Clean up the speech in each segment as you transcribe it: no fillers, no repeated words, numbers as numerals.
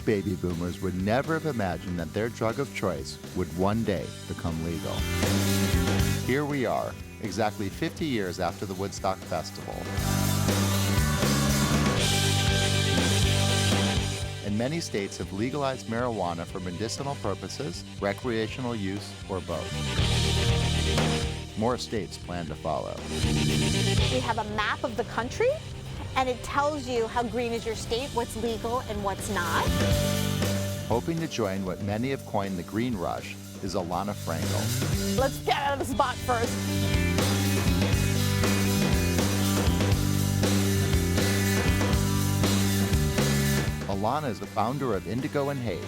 baby boomers would never have imagined that their drug of choice would one day become legal. Here we are, exactly 50 years after the Woodstock Festival. And many states have legalized marijuana for medicinal purposes, recreational use, or both. More states plan to follow. We have a map of the country, and it tells you how green is your state, what's legal and what's not. Hoping to join what many have coined the green rush is Elana Frankel. Let's get out of the spot first. Elana is the founder of Indigo Haze,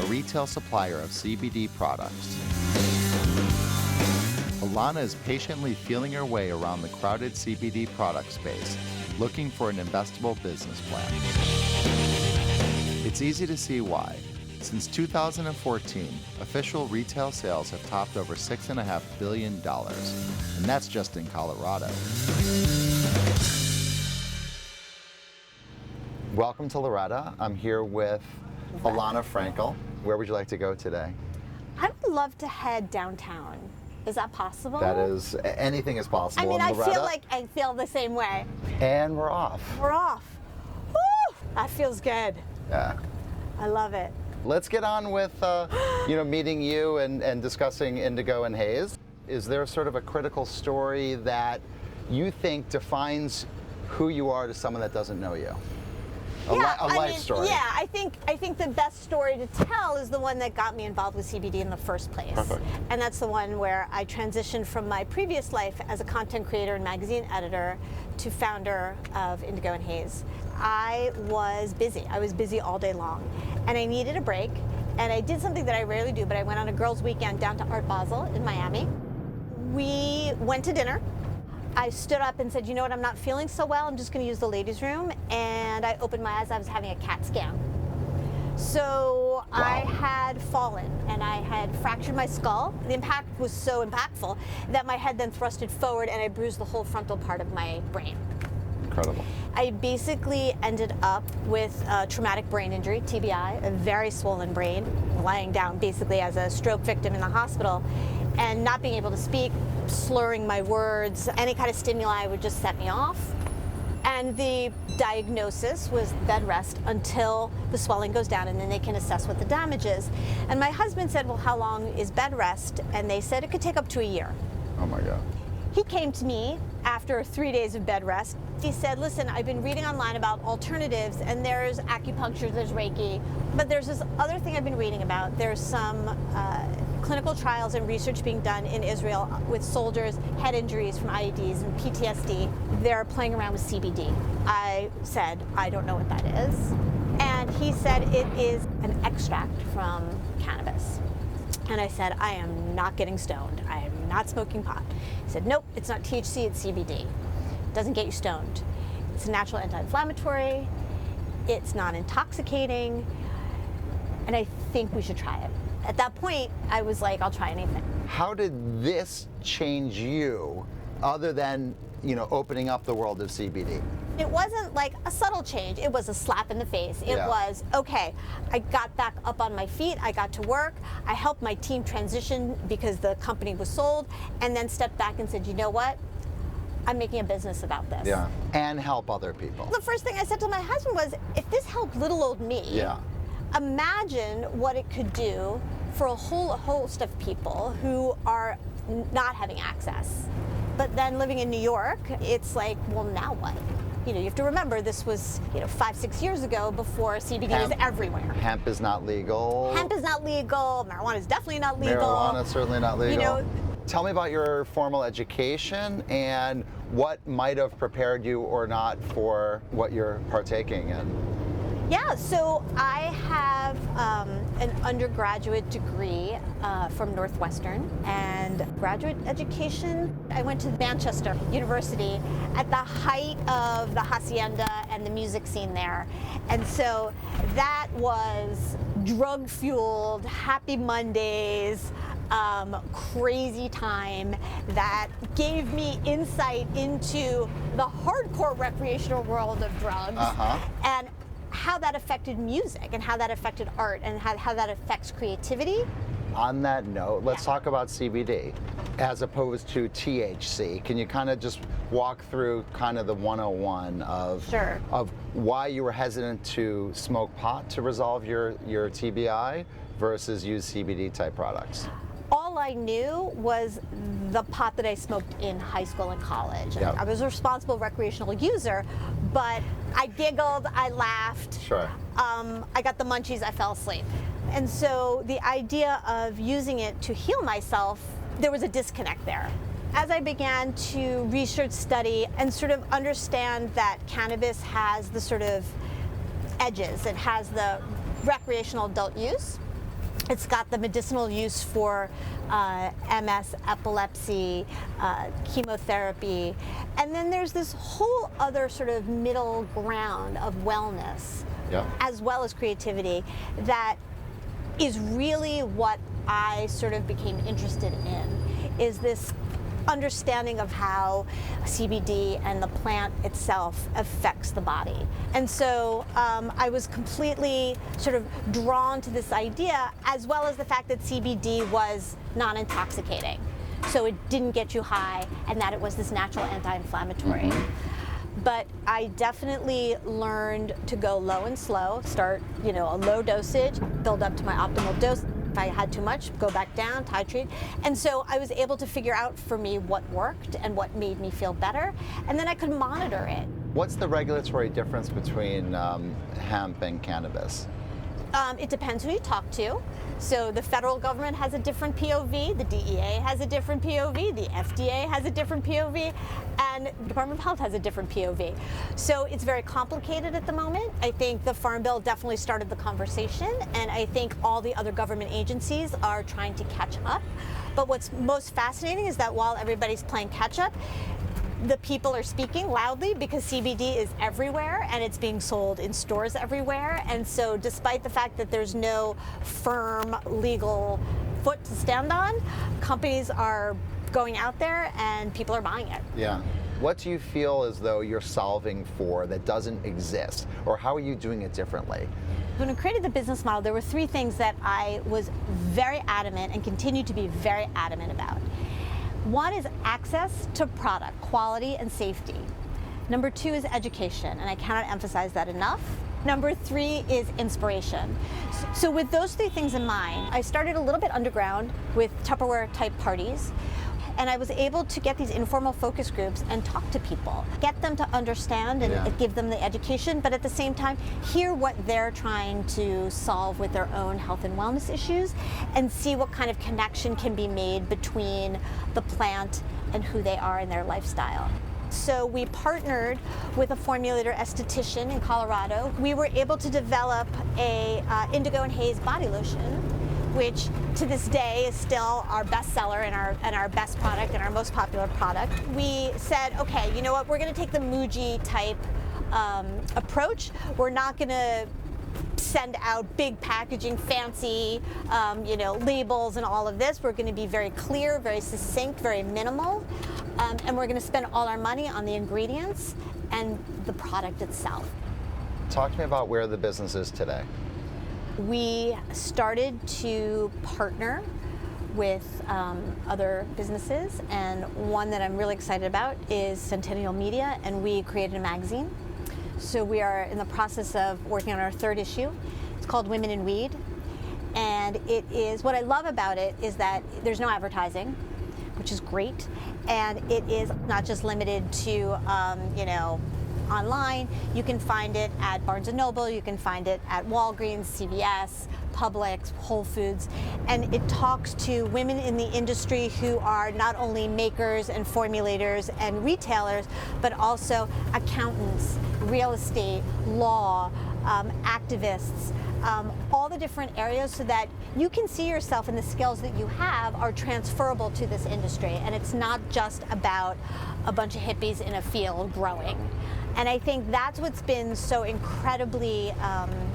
a retail supplier of CBD products. Elana is patiently feeling her way around the crowded CBD product space, looking for an investable business plan. It's easy to see why. Since 2014, official retail sales have topped over $6.5 billion, and that's just in Colorado. Welcome to Loretta. I'm here with Elana Frankel. Where would you like to go today? I would love to head downtown. Is that possible? That is, anything is possible. I mean, in I Loretta. feel like I feel the same way. And we're off. We're off. Woo! That feels good. Yeah. I love it. Let's get on with, meeting you and discussing Indigo Haze. Is there sort of a critical story that you think defines who you are to someone that doesn't know you? A life story. Yeah, I think the best story to tell is the one that got me involved with CBD in the first place. Perfect. And that's the one where I transitioned from my previous life as a content creator and magazine editor to founder of Indigo Haze. I was busy. I was busy all day long. And I needed a break. And I did something that I rarely do, but I went on a girls' weekend down to Art Basel in Miami. We went to dinner. I stood up and said, you know what, I'm not feeling so well, I'm just gonna use the ladies' room. And I opened my eyes, I was having a CAT scan. So wow. I had fallen and I had fractured my skull. The impact was so impactful that my head then thrusted forward and I bruised the whole frontal part of my brain. Incredible. I basically ended up with a traumatic brain injury, TBI, a very swollen brain, lying down basically as a stroke victim in the hospital, and not being able to speak, slurring my words, any kind of stimuli would just set me off. And the diagnosis was bed rest until the swelling goes down and then they can assess what the damage is. And my husband said, well, how long is bed rest? And they said it could take up to a year. Oh my God. He came to me after 3 days of bed rest. He said, listen, I've been reading online about alternatives and there's acupuncture, there's Reiki, but there's this other thing I've been reading about. There's some clinical trials and research being done in Israel with soldiers, head injuries from IEDs and PTSD. They're playing around with CBD. I said, I don't know what that is. And he said, it is an extract from cannabis. And I said, I am not getting stoned. I am not smoking pot. He said, nope, it's not THC, it's CBD. It doesn't get you stoned. It's a natural anti-inflammatory. It's non-intoxicating. And I think we should try it. At that point, I was like, I'll try anything. How did this change you other than, opening up the world of CBD? It wasn't like a subtle change. It was a slap in the face. It was, okay, I got back up on my feet. I got to work. I helped my team transition because the company was sold, and then stepped back and said, you know what? I'm making a business about this. Yeah, and help other people. The first thing I said to my husband was, if this helped little old me, imagine what it could do for a whole host of people who are not having access. But then living in New York, it's like, well, now what? You have to remember this was, 5-6 years ago before CBD was everywhere. Hemp is not legal. Hemp is not legal. Marijuana is definitely not legal. Marijuana is certainly not legal. Tell me about your formal education and what might have prepared you or not for what you're partaking in. Yeah, so I have an undergraduate degree from Northwestern, and graduate education, I went to Manchester University at the height of the hacienda and the music scene there. And so that was drug-fueled, happy Mondays, crazy time that gave me insight into the hardcore recreational world of drugs and how that affected music and how that affected art and how that affects creativity. On that note, let's talk about CBD as opposed to THC. Can you kind of just walk through kind of the 101 of, Sure. of why you were hesitant to smoke pot to resolve your TBI versus use CBD type products? All I knew was the pot that I smoked in high school and college. Yep. I was a responsible recreational user, but I giggled, I laughed. Sure. I got the munchies, I fell asleep. And so the idea of using it to heal myself, there was a disconnect there. As I began to research, study, and sort of understand that cannabis has the sort of edges, it has the recreational adult use, it's got the medicinal use for MS, epilepsy, chemotherapy, and then there's this whole other sort of middle ground of wellness, as well as creativity, that is really what I sort of became interested in, is this understanding of how CBD and the plant itself affects the body. And so I was completely sort of drawn to this idea, as well as the fact that CBD was non-intoxicating. So it didn't get you high, and that it was this natural anti-inflammatory. But I definitely learned to go low and slow, start, a low dosage, build up to my optimal dose. If I had too much, go back down, titrate. And so I was able to figure out for me what worked and what made me feel better, and then I could monitor it. What's the regulatory difference between hemp and cannabis? It depends who you talk to. So the federal government has a different POV, the DEA has a different POV, the FDA has a different POV, and the Department of Health has a different POV. So it's very complicated at the moment. I think the Farm Bill definitely started the conversation, and I think all the other government agencies are trying to catch up. But what's most fascinating is that while everybody's playing catch up, the people are speaking loudly because CBD is everywhere and it's being sold in stores everywhere. And so despite the fact that there's no firm legal foot to stand on, companies are going out there and people are buying it. Yeah. What do you feel as though you're solving for that doesn't exist? Or how are you doing it differently? When I created the business model, there were three things that I was very adamant and continue to be very adamant about. One is access to product, quality and safety. Number two is education, and I cannot emphasize that enough. Number three is inspiration. So with those three things in mind, I started a little bit underground with Tupperware type parties, and I was able to get these informal focus groups and talk to people, get them to understand and give them the education, but at the same time, hear what they're trying to solve with their own health and wellness issues, and see what kind of connection can be made between the plant and who they are in their lifestyle. So we partnered with a formulator esthetician in Colorado. We were able to develop a Indigo Haze body lotion, which to this day is still our best seller and our best product and our most popular product. We said, okay, you know what, we're gonna take the Muji type approach. We're not gonna send out big packaging, fancy labels and all of this. We're gonna be very clear, very succinct, very minimal, and we're gonna spend all our money on the ingredients and the product itself. Talk to me about where the business is today. We started to partner with other businesses, and one that I'm really excited about is Centennial Media, and we created a magazine. So we are in the process of working on our third issue. It's called Women in Weed, and it is, what I love about it is that there's no advertising, which is great, and it is not just limited to online. You can find it at Barnes & Noble, you can find it at Walgreens, CVS, Publix, Whole Foods, and it talks to women in the industry who are not only makers and formulators and retailers, but also accountants, real estate, law, activists, all the different areas, so that you can see yourself and the skills that you have are transferable to this industry. And it's not just about a bunch of hippies in a field growing. And I think that's what's been so incredibly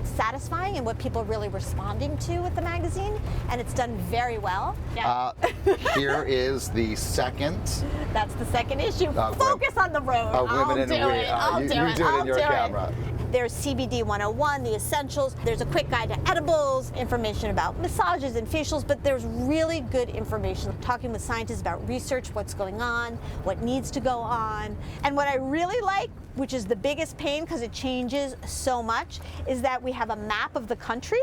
satisfying and what people are really responding to with the magazine. And it's done very well. Here is the second. That's the second issue. Focus on the road. Women in We. You do it in your camera. There's CBD 101, the essentials. There's a quick guide to edibles, information about massages and facials, but there's really good information. Talking with scientists about research, what's going on, what needs to go on. And what I really like, which is the biggest pain because it changes so much, is that we have a map of the country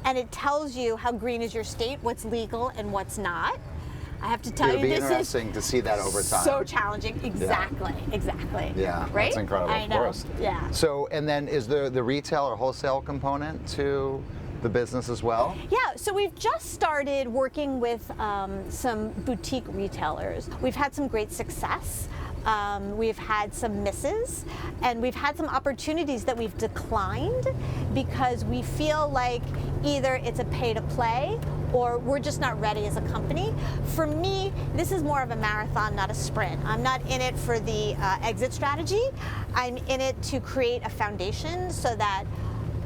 and it tells you how green is your state, what's legal and what's not. I have to tell you, this is interesting to see that over time. So challenging. Exactly. Yeah, right? That's incredible. I know. Of course. Yeah. So, and then is there the retail or wholesale component to the business as well? Yeah, so we've just started working with some boutique retailers. We've had some great success. We've had some misses, and we've had some opportunities that we've declined because we feel like either it's a pay to play or we're just not ready as a company. For me, this is more of a marathon, not a sprint. I'm not in it for the exit strategy. I'm in it to create a foundation so that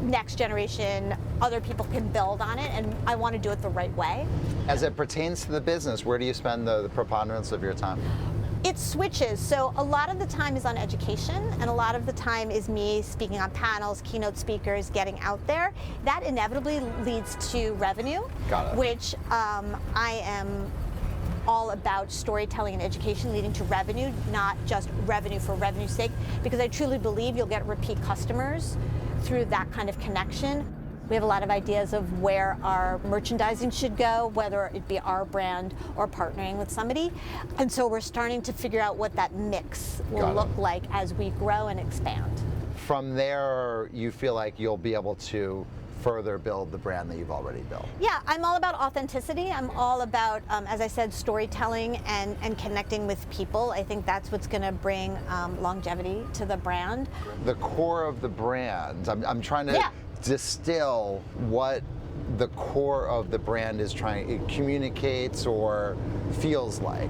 next generation, other people can build on it, and I want to do it the right way. As it pertains to the business, where do you spend the preponderance of your time? It switches. So a lot of the time is on education, and a lot of the time is me speaking on panels, keynote speakers, getting out there. That inevitably leads to revenue, which I am all about storytelling and education leading to revenue, not just revenue for revenue's sake, because I truly believe you'll get repeat customers through that kind of connection. We have a lot of ideas of where our merchandising should go, whether it be our brand or partnering with somebody. And so we're starting to figure out what that mix will look like as we grow and expand. From there, you feel like you'll be able to further build the brand that you've already built? Yeah, I'm all about authenticity. I'm all about, as I said, storytelling and connecting with people. I think that's what's going to bring longevity to the brand. The core of the brand, I'm trying to distill what the core of the brand is it communicates or feels like.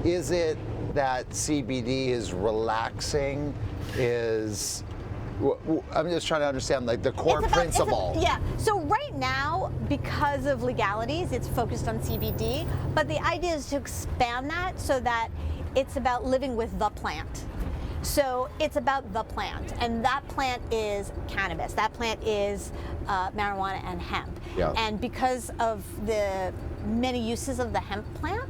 Is it that CBD is relaxing? I'm just trying to understand like the core principle. So right now, because of legalities, it's focused on CBD, but the idea is to expand that so that it's about living with the plant. So it's about the plant, and that plant is cannabis. That plant is marijuana and hemp. And because of the many uses of the hemp plant,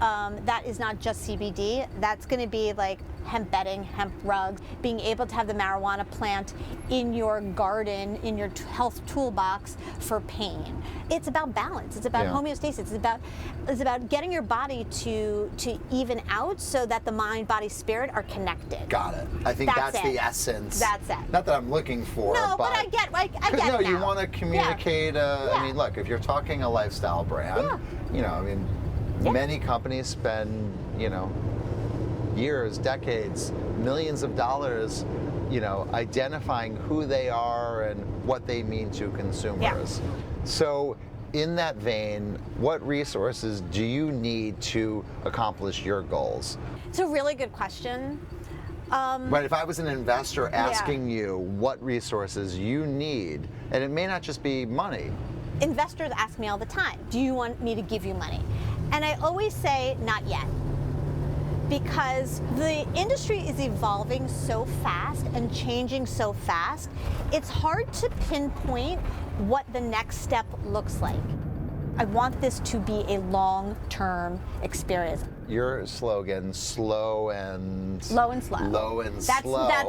that is not just CBD. That's going to be like hemp bedding, hemp rugs, being able to have the marijuana plant in your garden, in your health toolbox for pain. It's about balance. It's about homeostasis. It's about getting your body to even out so that the mind, body, spirit are connected. Got it. I think that's the essence. That's it. Not that I'm looking for. No, but I get it now. You want to communicate. I mean, look, if you're talking a lifestyle brand, you know, I mean, many companies spend, years, decades, millions of dollars, identifying who they are and what they mean to consumers. So in that vein, what resources do you need to accomplish your goals? It's a really good question. But if I was an investor asking you what resources you need, and it may not just be money. Investors ask me all the time, do you want me to give you money? And I always say, not yet. Because the industry is evolving so fast and changing so fast, it's hard to pinpoint what the next step looks like. I want this to be a long-term experience. Your slogan, slow and slow.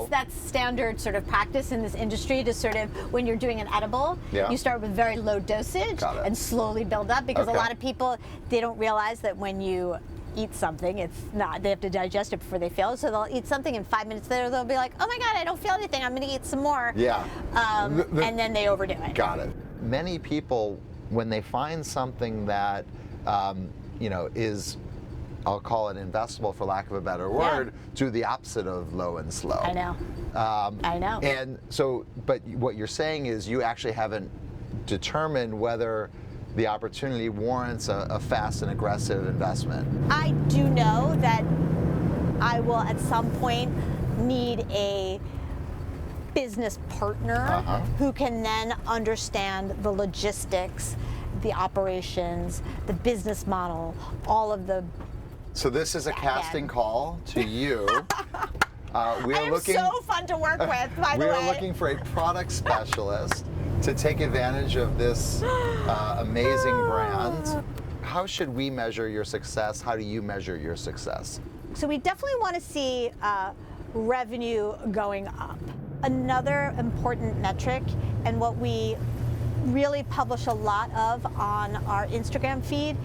That's standard sort of practice in this industry to sort of, when you're doing an edible, you start with very low dosage and slowly build up, because a lot of people, they don't realize that when you eat something, they have to digest it before they feel it, so they'll eat something and 5 minutes later they'll be like, oh my God, I don't feel anything, I'm gonna eat some more. And then they overdo it. Got it. Many people, when they find something that is, I'll call it investable for lack of a better word, do the opposite of low and slow. I know. I know. And so, but what you're saying is you actually haven't determined whether the opportunity warrants a fast and aggressive investment. I do know that I will at some point need a business partner who can then understand the logistics, the operations, the business model, all of the. So this is a casting call to you. We are looking. So fun to work with, by the way. We are looking for a product specialist to take advantage of this amazing brand. How should we measure your success? How do you measure your success? So we definitely want to see revenue going up. Another important metric, and what we really publish a lot of on our Instagram feed,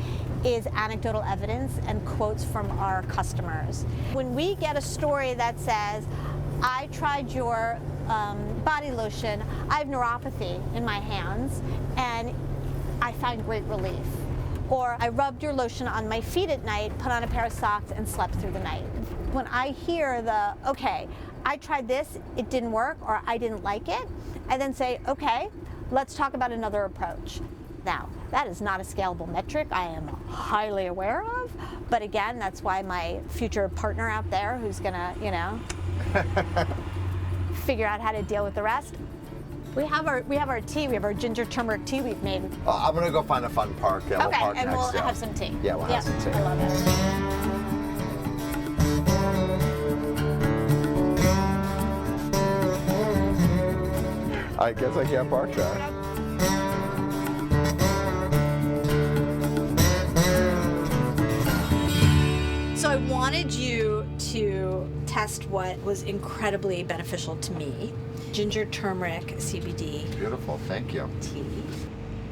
is anecdotal evidence and quotes from our customers. When we get a story that says, I tried your body lotion, I have neuropathy in my hands, and I find great relief. Or I rubbed your lotion on my feet at night, put on a pair of socks, and slept through the night. When I hear okay, I tried this, it didn't work, or I didn't like it, I then say, okay, let's talk about another approach. Now, that is not a scalable metric I am highly aware of, but again, that's why my future partner out there who's gonna, figure out how to deal with the rest. We have our tea. We have our ginger turmeric tea we've made. I'm gonna go find a fun park. Yeah, we'll park and next we'll to. have some tea. Yeah, we'll have some tea. I love it. I guess I can't park there. So I wanted you to test what was incredibly beneficial to me. Ginger turmeric CBD Beautiful, thank you. tea.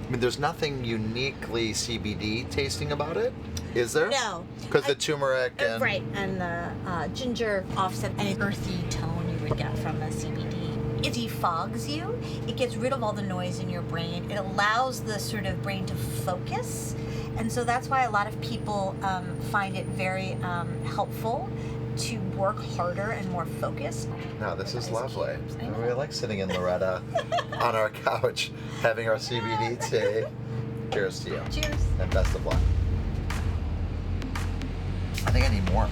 I mean, there's nothing uniquely CBD tasting about it, is there? No. Because the turmeric and... Right, and the ginger offset an earthy tone you would get from the CBD. It defogs you. It gets rid of all the noise in your brain. It allows the sort of brain to focus. And so that's why a lot of people find it very helpful to work harder and more focused. No, this is lovely. I really like sitting in Loretta on our couch, having our CBD tea. Cheers to you. Cheers. And best of luck. I think I need more.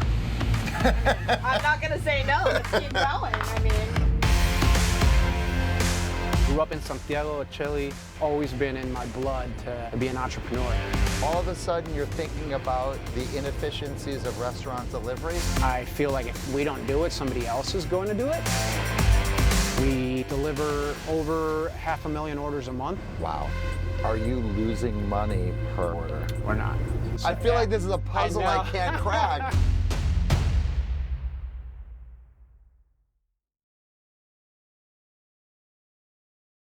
I'm not going to say no. Let's keep going. I mean... Grew up in Santiago, Chile, always been in my blood to be an entrepreneur. All of a sudden, you're thinking about the inefficiencies of restaurant delivery. I feel like if we don't do it, somebody else is going to do it. We deliver over 500,000 orders a month. Wow. Are you losing money per order? We're not. I feel like this is a puzzle I can't crack.